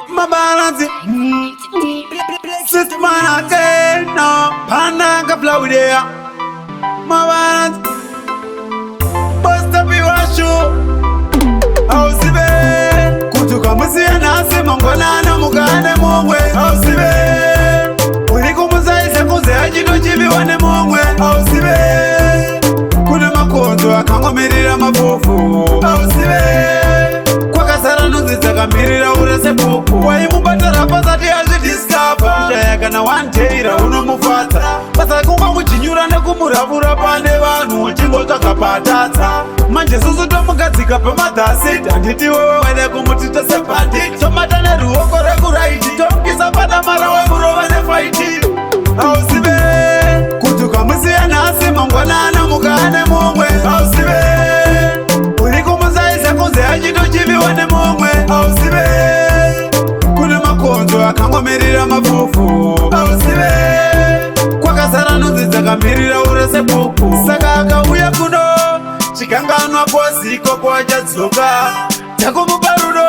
my balance. Sister man again, no, panda ka flow there. My balance, bust up your shoe. Ausibe, kutoka mzee nasi mongona na mugane mongwe. Ausibe, ulikumuzaisa kuze ajido chibi wane mongwe. Ausibe, kuna makonzo akangomirira mafufu. Ausibe, kwa kasara nuzi zakamirira urese pupu. Waimubatara pasati azidiscover. Shayaka na wanteira unomufata. Pasa kumba muchinyura nekumuravura pande vanu. Chingo takapatata. Manje susu tomugadzika pamadhasi. Handiti wewe wene kumutita sepati. Tomatane ruoko rekuraiti. Tomkisa pada mara wemurova nefaiti. Ausibe, kutuka musiya nasi mangwanana mugane mongwe. Ausibe, ulikumuzaisa kunze ajido chibi wane mongwe. Ausibe, kune makonzo akangomirira mafufu. Ausibe, kwa kasara nuzi dzakamirira urese pupu. Saka akauya kuno chikanganwa kwaziko kwachadzoka. Takumupa rudo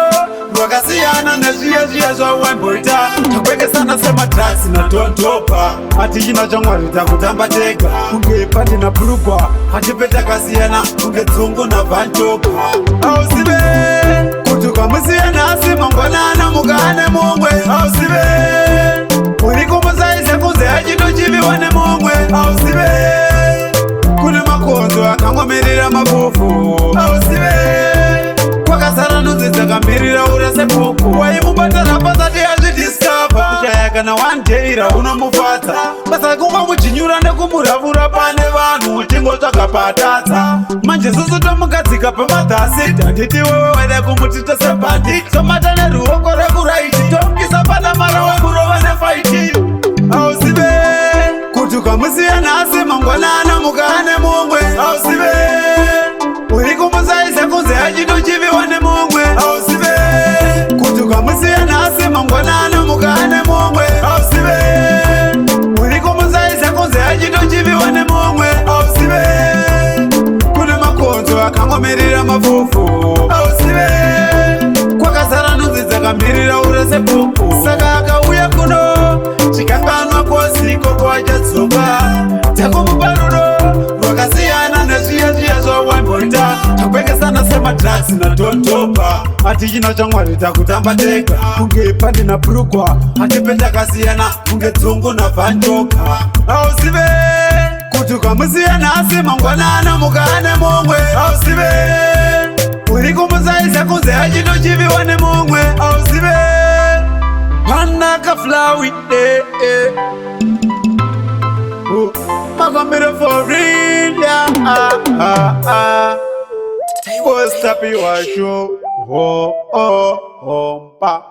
rwakasiyana nezviya zvawamboita. Takwekesana semadrags natontopa. Hatichina chamwari takutamba tega. Kunge pati napurugwa hatipe takasiyana. Kunge dzungu nabvantopa. Ausibe, kutuka musiya nasi mangwanana mugane mongwe. Ausibe, ulikumuzaisa kunze achido chibi wane mongwe. Ausibe, kune makonzo akangomirira mafufu. Ausibe, kwakasara nudzi dzakamirira urese pupu. Waimubatara pasati azvidiscover. Kushayaka na wanteira unomufadza. Basa kumba muchinyura nekumuravura pane vanhu. Chingo takapatadza. Manje susu tomugadzika pamadhasi. Handiti wewe wene kumutita sepati. Tomatane ruoko rekuraiti. Tomkisa pada mara wemurova nefaiti. Ausibe, kutuka musiya nasi mangwanana mugane mongwe. Ausibe, ulikumuzaisa kunze ajido chibi wane mongwe. Ausibe, kutuka musiya nasi mangwanana mugane mongwe. Ausibe, ulikumuzaisa kunze ajido chibi wane mongwe. Ausibe, kune makonzo akangomirira mafufu. Ausibe, kwakasara nudzi dzakamirira urese pupu. Saka akauya kuno chikanganwa kwaziko kwachadzoka. Takumupa rudo rwakasiyana nezviya zvawamboita. Takwekesana semadrags natontopa. Hatichina chamwari takutamba tega. Kunge pandi napurugwa hatipe takasiyana. Kunge dzungu nabvantoka. Ausibe, kutuka musiya nasi mangwanana mugane mongwe. Ausibe, ulikumuzaisa kunze achido chibi wane mongwe. Ausibe, panda ka flowy Magambire for real, yeah. Post up your show, pa.